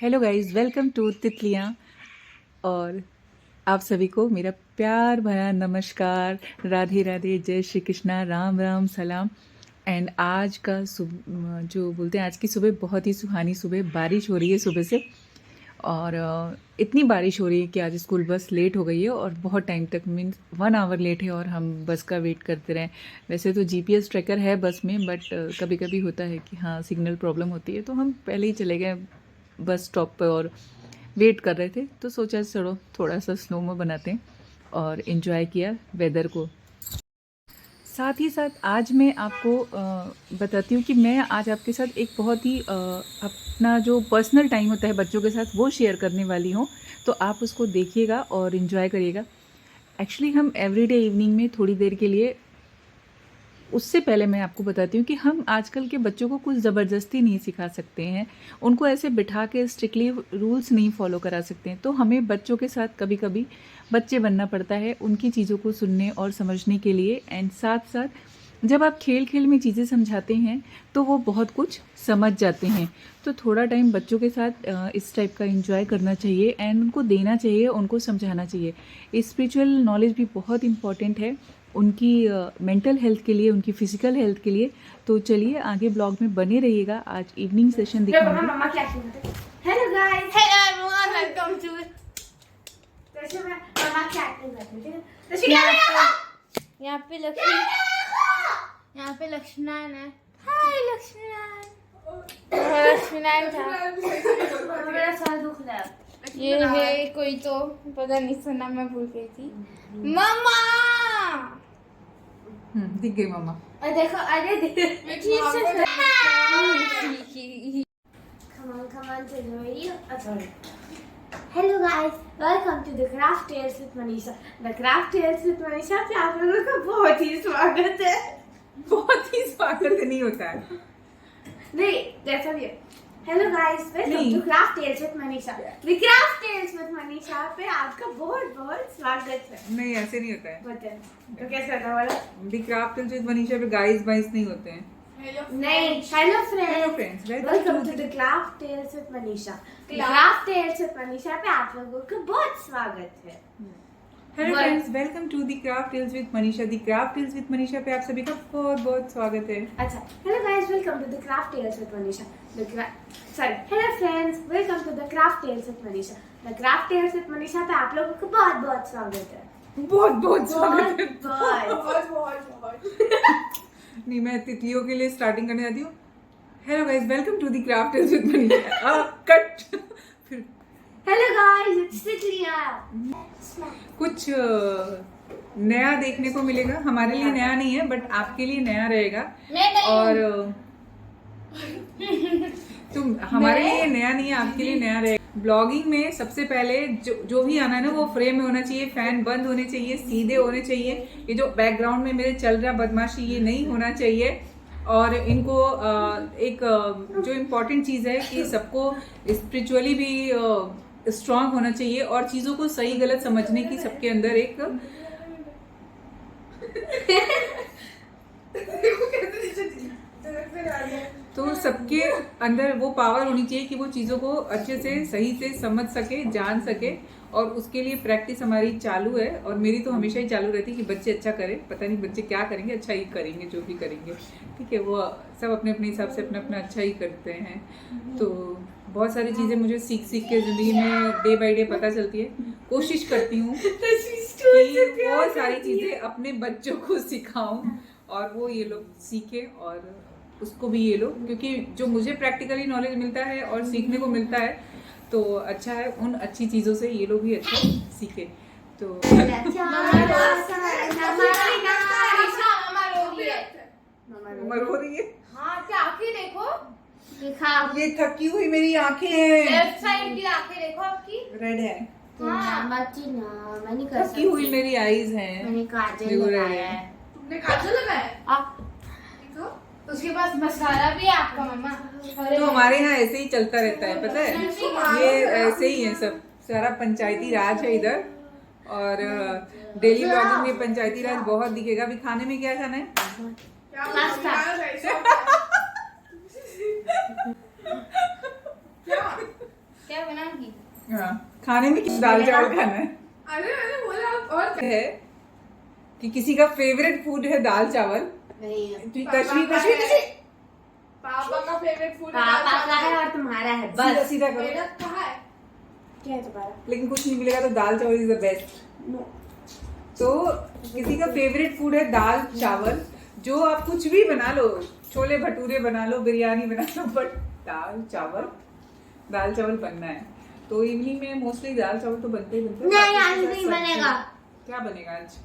Hello guys, welcome to तितलियाँ। और आप सभी को मेरा प्यार भरा नमस्कार, राधे राधे, जय श्री कृष्णा, राम राम, सलाम। एंड आज का जो बोलते हैं, आज की सुबह बहुत ही सुहानी सुबह, बारिश हो रही है सुबह से। और इतनी बारिश हो रही है कि आज स्कूल बस लेट हो गई है और बहुत टाइम तक, मीन्स 1 आवर लेट है और हम बस का वेट करते रहे। वैसे तो जीपीएस ट्रैकर है बस में, बट कभी कभी होता है कि हाँ सिग्नल प्रॉब्लम होती है, तो हम पहले ही चले गए बस स्टॉप पर और वेट कर रहे थे। तो सोचा चलो थोड़ा सा स्लो मो बनाते हैं और इन्जॉय किया वेदर को। साथ ही साथ आज मैं आपको बताती हूँ कि मैं आज आपके साथ एक बहुत ही अपना जो पर्सनल टाइम होता है बच्चों के साथ, वो शेयर करने वाली हूँ। तो आप उसको देखिएगा और इन्जॉय करिएगा। एक्चुअली हम एवरीडे इवनिंग में थोड़ी देर के लिए, उससे पहले मैं आपको बताती हूँ कि हम आजकल के बच्चों को कुछ ज़बरदस्ती नहीं सिखा सकते हैं, उनको ऐसे बिठा के स्ट्रिक्टली रूल्स नहीं फॉलो करा सकते हैं। तो हमें बच्चों के साथ कभी कभी बच्चे बनना पड़ता है, उनकी चीज़ों को सुनने और समझने के लिए। एंड साथ साथ जब आप खेल खेल में चीज़ें समझाते हैं तो वो बहुत कुछ समझ जाते हैं। तो थोड़ा टाइम बच्चों के साथ इस टाइप का एंजॉय करना चाहिए एंड उनको देना चाहिए, उनको समझाना चाहिए। स्पिरिचुअल नॉलेज भी बहुत इम्पॉर्टेंट है उनकी मेंटल हेल्थ के लिए, उनकी फिजिकल हेल्थ के लिए। तो चलिए आगे ब्लॉग में बने रहिएगा। आज इवनिंग सेशन दिखाऊंगी। Hello guys, hello everyone, welcome to मामा क्या एक्टिंग करती है। यहाँ पे लक्ष्मण है। हाय लक्ष्मण। लक्ष्मण था। मेरा सर दुख रहा है। ये है कोई तो पता नहीं, सुना मैं भूल गई थी। मामा दिख गई मामा। देखो, अरे come on to the radio. Sorry. Hello guys, welcome to the Craft Tales with Manisha. The Craft Tales with Manisha पे आप लोगों का बहुत ही स्वागत है। बहुत ही स्वागत नहीं होता है। नहीं, जैसा भी है। Hello guys, welcome to Craft Tales with Manisha. The Craft Tales with Manisha पे आपका बहुत बहुत स्वागत है। नहीं, ऐसे नहीं होता है। बताएं तो कैसे होता है वाला? The craft tales with Manisha पे गाइस बाइस नहीं होते हैं। नहीं, hello friends, welcome to the craft tales with Manisha. Craft tales with Manisha पे आप लोगों का बहुत स्वागत है। Hello friends, welcome to the craft tales with Manisha. The craft tales with Manisha पे आप सभी का बहुत बहुत स्वागत है। अच्छा, hello guys, welcome to the craft tales with Manisha. Hello friends, welcome to the craft tales with Manisha. The craft tales with Manisha पे आप लोगों का बहुत बहुत स्वागत है। बहुत बहुत स्वागत है। बहुत नहीं, मैं तितलियों के लिए स्टार्टिंग करने जाती हूँ। Hello guys, welcome to the craft tales with Manisha. Cut. फिर हेलो गाइस, इट्स तितलिया। कुछ नया देखने को मिलेगा। हमारे लिए नया नहीं है, बट आपके लिए नया रहेगा। और तुम हमारे लिए नया नहीं है, आपके लिए नया रहेगा। ब्लॉगिंग में सबसे पहले जो भी आना है ना, वो फ्रेम में होना चाहिए, फैन बंद होने चाहिए, सीधे होने चाहिए। ये जो बैकग्राउंड में मेरे चल रहा बदमाशी, ये नहीं होना चाहिए। और इनको एक जो इम्पोर्टेंट चीज़ है कि सबको स्पिरिचुअली भी स्ट्रांग होना चाहिए और चीज़ों को सही गलत समझने की सबके अंदर एक तो सबके अंदर वो पावर होनी चाहिए कि वो चीज़ों को अच्छे से सही से समझ सके, जान सके। और उसके लिए प्रैक्टिस हमारी चालू है, और मेरी तो हमेशा ही चालू रहती है कि बच्चे अच्छा करें। पता नहीं बच्चे क्या करेंगे, अच्छा ही करेंगे जो भी करेंगे, ठीक है। वो सब अपने अपने हिसाब से अपना अपना अच्छा ही करते हैं। तो बहुत सारी चीज़ें मुझे सीख सीख के ज़िंदगी में डे बाई डे पता चलती है। कोशिश करती हूँ कि वो सारी चीज़ें अपने बच्चों को सिखाऊं और वो ये लोग सीखें और उसको भी ये लोग, क्योंकि जो मुझे प्रैक्टिकली नॉलेज मिलता है और सीखने को मिलता है तो अच्छा है। उन अच्छी चीज़ों से ये लोग भी अच्छा सीखे। तो मम्मा रो रही है। हाँ, क्या आंखें देखो, दिखा। ये थकी हुई मेरी आंखें हैं। लेफ्ट साइड की आंखें देखो आपकी रेड है। हाँ, बच्ची ना, मैं नहीं कर थकी हुई मेरी आईज हैं। मैंने काजल लगाया है। तुमने काजल लगाया? उसके पास मसाला भी है आपका मम्मा। तो हमारे यहाँ ऐसे ही चलता रहता है, पता है। ये ऐसे ही है सब, सारा पंचायती राज है इधर। और डेली ब्लॉगिंग में पंचायती राज बहुत दिखेगा। अभी खाने में क्या खाना है? क्या खाने में किस दाल चावल खाना है? अरे मैंने बोला आप और है कि किसी का फेवरेट फूड है दाल चावल। तश्वी पापा का फेवरेट फूड पापा का है और तुम्हारा है सीधा बस। सीधा करो। मेरा कहाँ है? क्या है तुम्हारा? लेकिन कुछ नहीं मिलेगा तो दाल चावल इज द बेस्ट। नो। तो किसी का फेवरेट फूड है दाल चावल, जो आप कुछ भी बना लो, छोले भटूरे बना लो, बिरयानी बना लो, बट दाल चावल बनना है। तो इवनिंग में मोस्टली दाल चावल तो बनते ही बनते हैं। नहीं, बाकी आज के नहीं साथ बनेगा। क्या बनेगा आज?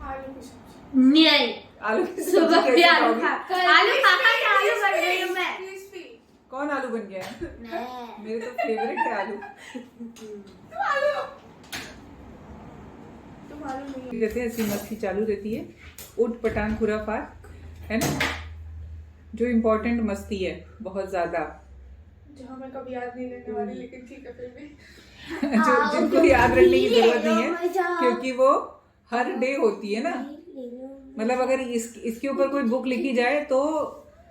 आलू की सब्जी। नहीं, आलू की सुबह सब्जी भी कैसे आलू खाओगी? खा आलू खा खा के आलू बन गई हूँ मैं। क्रिस्पी। कौन आलू बन गया है? मैं। मेरे तो फेवरेट है आलू। तुम आलू हो। तुम आलू नहीं हो। रहते हैं, ऐसी मस्ती चालू रहती है, उठ पटांग खुराफात, है ना, जो इम्पोर्टेंट मस्ती है बहुत ज्यादा। जो हमें कभी याद नहीं रहने वाली, लेकिन ठीक है फिर भी। जो जिनको याद रखने की जरूरत नहीं है, क्योंकि वो हर डे होती है ना। मतलब अगर इसके ऊपर कोई बुक लिखी जाए तो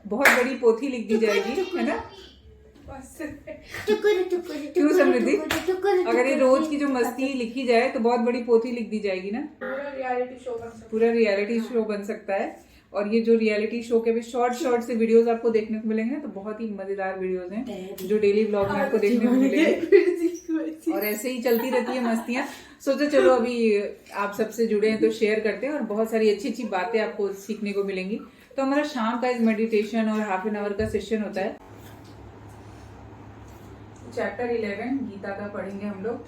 बहुत बड़ी पोथी लिख दी जाएगी, है ना। बस। क्यों समृद्धि? अगर ये रोज की जो मस्ती लिखी जाए तो बहुत बड़ी पोथी लिख दी जाएगी ना। पूरा रियलिटी शो बन सकता पूरा रियलिटी शो बन सकता है। और ये जो रियलिटी शो के भी शॉर्ट से वीडियोस आपको देखने को मिलेंगे ना, तो बहुत ही मजेदार वीडियोस हैं जो डेली ब्लॉग में आपको देखने को मिलेंगे। और ऐसे ही चलती रहती है मस्तियाँ। सोचो चलो अभी आप सबसे जुड़े हैं तो शेयर करते हैं, और बहुत सारी अच्छी अच्छी बातें आपको सीखने को मिलेंगी। तो हमारा शाम का इस मेडिटेशन और हाफ एन आवर का सेशन होता है। चैप्टर 11 गीता का पढ़ेंगे हम लोग,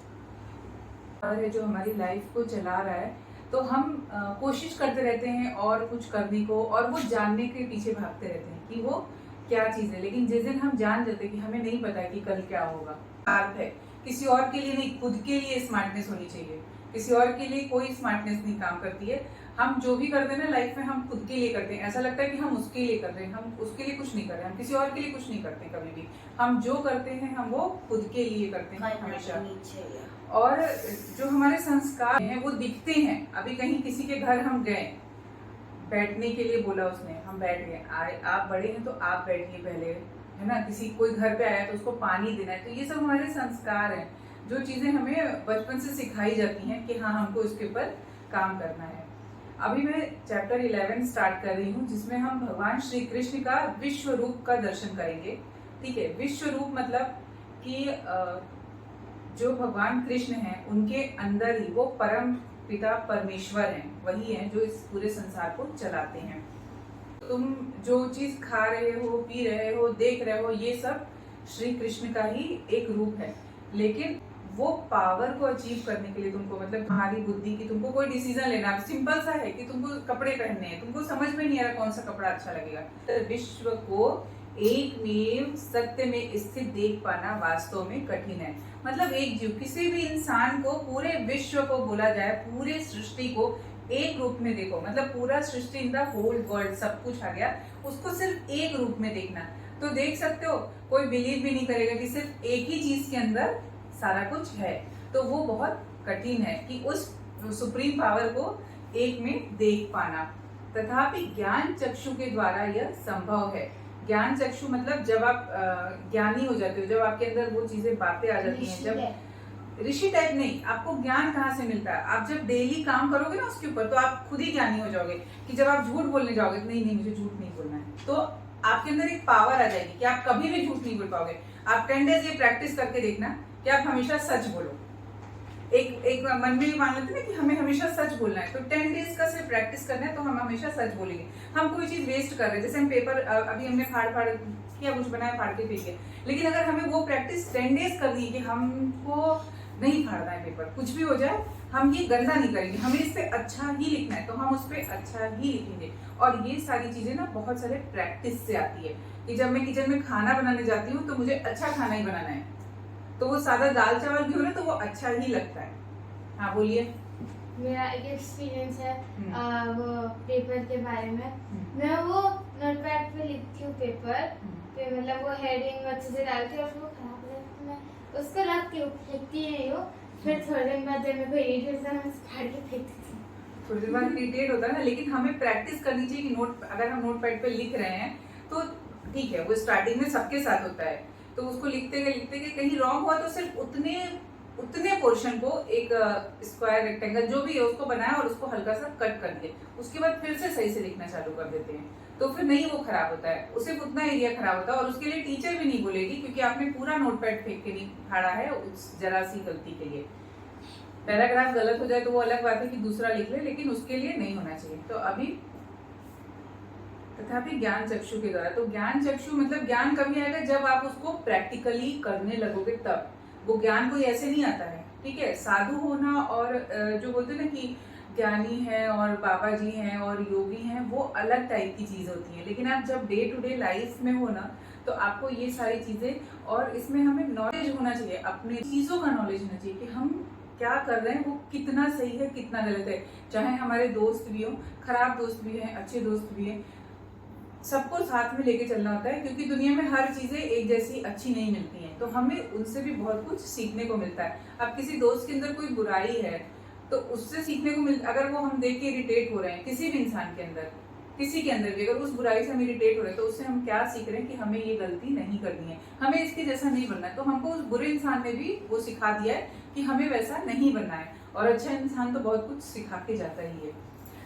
और है जो हमारी लाइफ को चला रहा है। तो हम कोशिश करते रहते हैं और कुछ करने को, और वो जानने के पीछे भागते रहते हैं कि वो क्या चीज है। लेकिन जिस दिन हम जान जाते हैं कि हमें नहीं पता है कि कल क्या होगा, अर्थ है किसी और के लिए नहीं, खुद के लिए स्मार्टनेस होनी चाहिए। किसी और के लिए कोई स्मार्टनेस नहीं काम करती है। हम जो भी करते हैं ना लाइफ में, हम खुद के लिए करते हैं। ऐसा लगता है कि हम उसके लिए कर रहे हैं, हम उसके लिए कुछ नहीं कर रहे हैं, हम किसी और के लिए कुछ नहीं करते कभी भी। हम जो करते हैं हम वो खुद के लिए करते हैं हमेशा। और जो हमारे संस्कार हैं वो दिखते हैं। अभी कहीं किसी के घर हम गए, बैठने के लिए बोला उसने, हम बैठ गए। आप बड़े हैं तो आप बैठिए पहले, है ना। किसी कोई घर पे आया तो उसको पानी देना है। तो ये सब हमारे संस्कार हैं, जो चीजें हमें बचपन से सिखाई जाती हैं कि हाँ हमको इसके ऊपर काम करना है। अभी मैं चैप्टर 11 स्टार्ट कर रही हूँ, जिसमें हम भगवान श्री कृष्ण का विश्व रूप का दर्शन करेंगे। ठीक है, विश्व रूप मतलब कि जो भगवान कृष्ण हैं उनके अंदर ही वो परम पिता परमेश्वर हैं, वही हैं जो इस पूरे संसार को चलाते हैं। तुम जो चीज खा रहे हो, पी रहे हो, देख रहे हो, ये सब श्री कृष्ण का ही एक रूप है। लेकिन वो पावर को अचीव करने के लिए तुमको, मतलब तुम्हारी बुद्धि की, तुमको कोई डिसीजन लेना, सिंपल सा है कि तुमको कपड़े पहनने हैं, तुमको समझ में नहीं आ रहा कौन सा कपड़ा अच्छा लगेगा। तो विश्व को एकमेव सत्य में स्थित देख पाना वास्तव में कठिन है। मतलब एक जीव, किसी भी इंसान को, पूरे विश्व को बोला जाए, पूरे सृष्टि को एक रूप में देखो, मतलब पूरा सृष्टि इन द होल वर्ल्ड सब कुछ आ गया, उसको सिर्फ एक रूप में देखना तो देख सकते हो। कोई बिलीव भी नहीं करेगा कि सिर्फ एक ही चीज के अंदर सारा कुछ है। तो वो बहुत कठिन है कि उस सुप्रीम पावर को एक में देख पाना। तथापि ज्ञान चक्षु के द्वारा यह संभव है। ज्ञान चक्षु मतलब जब आप ज्ञानी हो जाते हो, जब आपके अंदर वो चीजें बातें आ जाती हैं, जब ऋषि टाइप नहीं, आपको ज्ञान कहाँ से मिलता है? आप जब डेली काम करोगे ना उसके ऊपर, तो आप खुद ही ज्ञानी हो जाओगे। कि जब आप झूठ बोलने जाओगे, नहीं नहीं मुझे झूठ नहीं बोलना है, तो आपके अंदर एक पावर आ जाएगी कि आप कभी भी झूठ नहीं बोल पाओगे। आप 10 डेज ये प्रैक्टिस करके देखना कि आप हमेशा सच बोलो। एक मन में भी मान लेते ना कि हमें हमेशा सच बोलना है, तो 10 डेज का सिर्फ प्रैक्टिस करना है तो हम हमेशा सच बोलेंगे। हम कोई चीज वेस्ट कर रहे हैं, जैसे हम पेपर अभी हमने फाड़ किया, कुछ बनाया, फाड़ के फेंके, लेकिन अगर हमें वो प्रैक्टिस 10 डेज करनी है कि हमको नहीं फाड़ना है पेपर, कुछ भी हो जाए हम ये गंदा नहीं करेंगे, हमें इस पे अच्छा ही लिखना है, तो हम उस पर अच्छा ही लिखेंगे। और ये सारी चीजें ना बहुत सारे प्रैक्टिस से आती है कि जब मैं किचन में खाना बनाने जाती हूँ तो मुझे अच्छा खाना ही बनाना है, तो वो सादा दाल चावल भी हो ना तो वो अच्छा ही लगता है। हाँ बोलिए। मेरा एक एक्सपीरियंस है वो पेपर के बारे में। मैं वो नोटपैड पे लिखती हूँ पेपर पे, मतलब वो हेडिंग अच्छे से डालती हूँ और वो खराब हो जाता है, मैं उसको रख के फेंकती नहीं हूँ। फिर थोड़े दिन बाद जब मेरे को इरिटेट होता है मैं फाड़ के फेंक देती हूँ। थोड़ी देर बाद इरिटेट होता है ना, लेकिन हमें प्रैक्टिस करनी चाहिए कि नोट, अगर हम नोटपैड पे लिख रहे हैं तो ठीक है, वो स्टार्टिंग में सबके साथ होता है, तो उसको लिखते गए कहीं रॉन्ग हुआ तो सिर्फ उतने उतने पोर्शन को एक स्क्वायर रेक्टेंगल जो भी है उसको बनाया और उसको हल्का सा कट कर दिया, उसके बाद फिर से सही से लिखना चालू कर देते हैं, तो फिर नहीं वो खराब होता है, उसे उतना एरिया खराब होता है और उसके लिए टीचर भी नहीं बोलेगी क्योंकि आपने पूरा नोटपैड फेंक के नहीं फाड़ा है उस जरा सी गलती के लिए। पैराग्राफ गलत हो जाए तो वो अलग बात है कि दूसरा लिख ले, लेकिन उसके लिए नहीं होना चाहिए। तो अभी तथापि ज्ञान चक्षु के द्वारा, तो ज्ञान चक्षु मतलब ज्ञान कभी आएगा जब आप उसको प्रैक्टिकली करने लगोगे, तब वो ज्ञान कोई ऐसे नहीं आता है, ठीक है। साधु होना और जो बोलते हैं ना कि ज्ञानी है और बाबा जी हैं और योगी हैं, वो अलग टाइप की चीज होती है, लेकिन आप जब डे टू डे लाइफ में हो ना तो आपको ये सारी चीजें, और इसमें हमें नॉलेज होना चाहिए, अपने चीजों का नॉलेज होना चाहिए कि हम क्या कर रहे हैं वो कितना सही है कितना गलत है। चाहे हमारे दोस्त भी हो, खराब दोस्त भी हैं, अच्छे दोस्त भी हैं, सबको साथ में लेके चलना होता है क्योंकि दुनिया में हर चीजें एक जैसी अच्छी नहीं मिलती हैं, तो हमें उनसे भी बहुत कुछ सीखने को मिलता है। अब किसी दोस्त के अंदर कोई बुराई है तो उससे सीखने को अगर वो हम देख के इरिटेट हो रहे हैं, किसी भी इंसान के अंदर, किसी के अंदर भी अगर उस बुराई से हम इरिटेट हो रहे हैं, तो उससे हम क्या सीख रहे हैं कि हमें ये गलती नहीं करनी है, हमें इसके जैसा नहीं बनना है। तो हमको उस बुरे इंसान ने भी वो सिखा दिया है कि हमें वैसा नहीं बनना है, और अच्छा इंसान तो बहुत कुछ सिखा के जाता ही है।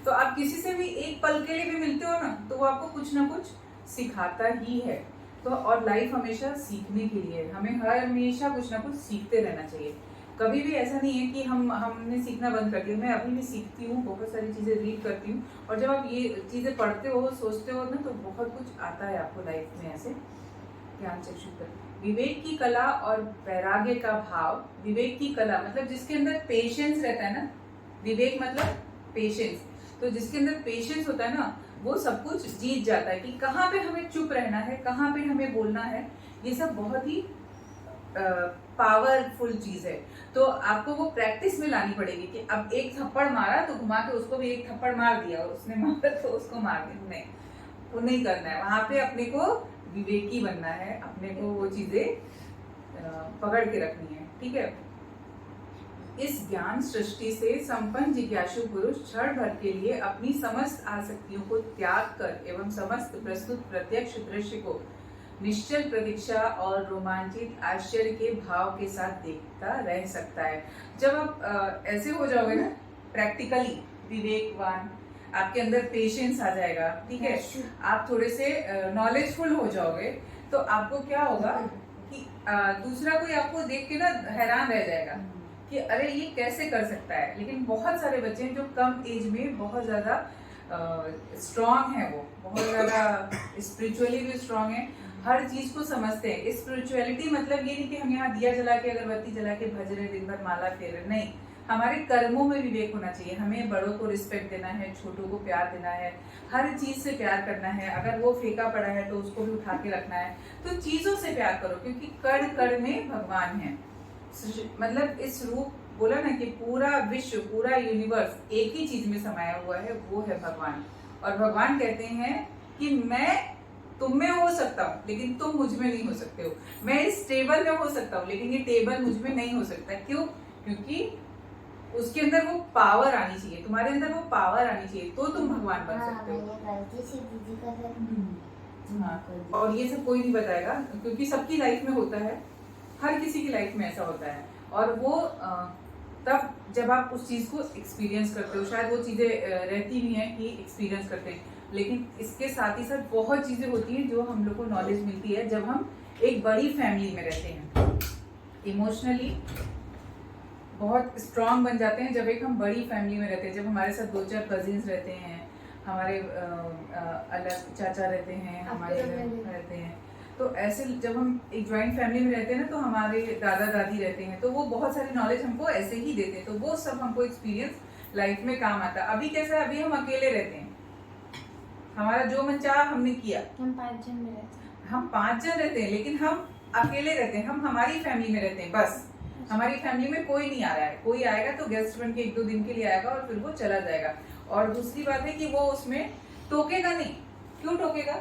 तो आप किसी से भी एक पल के लिए भी मिलते हो ना तो वो आपको कुछ ना कुछ सिखाता ही है। तो और लाइफ हमेशा सीखने के लिए है, हमें हमेशा कुछ ना कुछ सीखते रहना चाहिए। कभी भी ऐसा नहीं है कि हमने सीखना बंद कर दिया। मैं अभी भी सीखती हूँ, बहुत सारी चीजें रीड करती हूँ, और जब आप ये चीजें पढ़ते हो सोचते हो ना तो बहुत कुछ आता है आपको लाइफ में ऐसे। ज्ञान चक्षु पर विवेक की कला और वैराग्य का भाव। विवेक की कला मतलब जिसके अंदर पेशेंस रहता है ना, विवेक मतलब पेशेंस, तो जिसके अंदर पेशेंस होता है ना वो सब कुछ जीत जाता है कि कहाँ पे हमें चुप रहना है, कहाँ पे हमें बोलना है। ये सब बहुत ही पावरफुल चीज है। तो आपको वो प्रैक्टिस में लानी पड़ेगी कि अब एक थप्पड़ मारा तो घुमा के उसको भी एक थप्पड़ मार दिया, और उसने मारा तो उसको मार दिया, नहीं, वो नहीं करना है। वहां पे अपने को विवेकी बनना है, अपने को वो चीजें पकड़ के रखनी है, ठीक है। इस ज्ञान सृष्टि से संपन्न जिज्ञासु पुरुष क्षण भर के लिए अपनी समस्त आसक्तियों को त्याग कर एवं समस्त प्रस्तुत प्रत्यक्ष दृश्य को निश्चल प्रतीक्षा और रोमांचित आश्चर्य के भाव के साथ देखता रह सकता है। जब आप ऐसे हो जाओगे ना प्रैक्टिकली विवेकवान, आपके अंदर पेशेंस आ जाएगा, ठीक है, आप थोड़े से नॉलेजफुल हो जाओगे, तो आपको क्या होगा कि दूसरा कोई आपको देख के ना हैरान रह जाएगा कि अरे ये कैसे कर सकता है। लेकिन बहुत सारे बच्चे हैं जो कम एज में बहुत ज्यादा स्ट्रांग है, वो बहुत ज्यादा स्पिरिचुअली भी स्ट्रांग है, हर चीज को समझते हैं। स्पिरिचुअलिटी मतलब ये नहीं कि हम यहाँ दिया जला के अगरबत्ती जला के भज रहे दिन भर माला फेर रहे, नहीं, हमारे कर्मों में विवेक होना चाहिए। हमें बड़ों को रिस्पेक्ट देना है, छोटों को प्यार देना है, हर चीज से प्यार करना है। अगर वो फेंका पड़ा है तो उसको भी उठा के रखना है। तो चीजों से प्यार करो क्योंकि कण कण में भगवान है। मतलब इस रूप बोला ना कि पूरा विश्व, पूरा यूनिवर्स एक ही चीज में समाया हुआ है, वो है भगवान। और भगवान कहते हैं कि मैं तुम में हो सकता हूँ लेकिन तुम मुझ में नहीं हो सकते हो। मैं इस टेबल में हो सकता हूँ लेकिन ये टेबल मुझ में नहीं हो सकता। क्यों? क्योंकि उसके अंदर वो पावर आनी चाहिए, तुम्हारे अंदर वो पावर आनी चाहिए, तो तुम भगवान बन सकते हो। हाँ, और ये सब कोई नहीं बताएगा क्योंकि सबकी लाइफ में होता है, हर किसी की लाइफ में ऐसा होता है। और वो तब जब आप उस चीज को एक्सपीरियंस करते हो, शायद वो चीजें रहती भी हैं कि एक्सपीरियंस करते हैं, लेकिन इसके साथ ही साथ बहुत चीजें होती हैं जो हम लोग को नॉलेज मिलती है जब हम एक बड़ी फैमिली में रहते हैं। इमोशनली बहुत स्ट्रांग बन जाते हैं जब एक हम बड़ी फैमिली में रहते हैं, जब हमारे साथ 2-4 कजिन्स रहते हैं, हमारे अलग चाचा रहते हैं, हमारे रहते हैं। तो ऐसे जब हम एक ज्वाइंट फैमिली में रहते हैं ना तो हमारे दादा दादी रहते हैं, तो वो बहुत सारी नॉलेज हमको ऐसे ही देते हैं, तो वो सब हमको एक्सपीरियंस लाइफ में काम आता है। अभी कैसा है, अभी हम अकेले रहते हैं, हमारा जो मन चाहा हमने किया। हम 5 जन में रहते हैं, हम 5 जन रहते हैं लेकिन हम अकेले रहते हैं, हम हमारी फैमिली में रहते हैं बस। हमारी फैमिली में कोई नहीं आ रहा है, कोई आएगा तो गेस्ट बन के 1-2 दिन के लिए आएगा और फिर वो चला जाएगा। और दूसरी बात है कि वो उसमें टोकेगा नहीं। क्यों टोकेगा?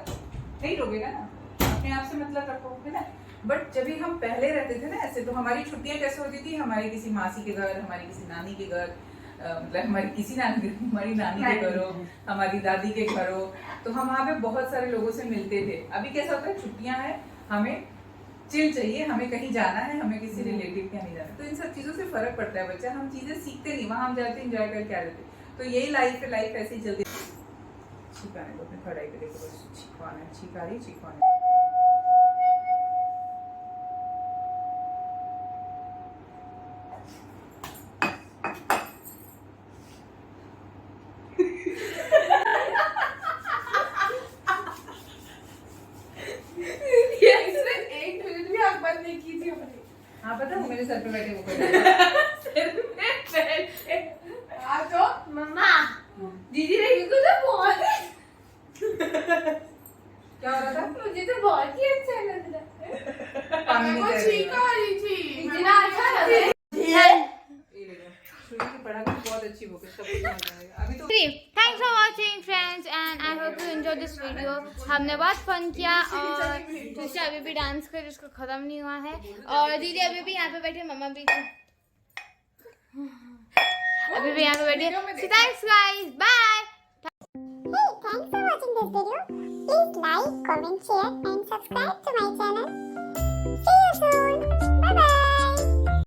नहीं टोकेगा ना, अपने आप से मतलब रखो, है ना। बट जब भी हम पहले रहते थे ना ऐसे, तो हमारी छुट्टियां कैसे होती थी, हमारी किसी मासी के घर, हमारी किसी नानी के घर, मतलब हमारी किसी नानी, हमारी नानी के घर हो, हमारी दादी के घर हो, तो हम वहाँ पे बहुत सारे लोगों से मिलते थे। अभी कैसा होता है, छुट्टियां हैं, हमें चिल चाहिए, हमें कहीं जाना है, हमें किसी रिलेटिव के यहाँ नहीं जाना। तो इन सब चीजों से फर्क पड़ता है बच्चा, हम चीजें सीखते नहीं, वहां हम जाते एंजॉय करके आ जाते। तो यही लाइफ है, लाइफ ऐसे ही चलती। छींक आने दो, अपने थर्ड आई पे देखो, बस छींकवाना है, छींक आ रही, छींकवाना है। ये एक्सीडेंट 1 मिनट भी आप बंद नहीं की थी अपनी। हाँ पता है, मेरे सर पे बैठे वो कर हाँ तो मम्मा दीदी ने क्योंकि तो बहुत क्या हो रहा था? मुझे तो बहुत ही अच्छा लग रहा है। पानी मेरे में को तैर छींक रही आ रही थी। इतना अच्छा लग रहा है। है। ये देखो, श्रुति की पढ़ा की बहुत अच्छी बुक है, सब कुछ समझ आएगा। अभी तो Thanks for watching friends and I hope you enjoyed this video. हमने बहुत फन किया और तुषा अभी भी डांस कर उसको खत्म नहीं हुआ है और दीदी अभी भी यहाँ पे बैठे, मम्मा भी अभी भी यहाँ पे बैठे। So thanks guys, bye. Hey, thanks for watching this video. Please like, comment, share and subscribe to my channel. See you soon.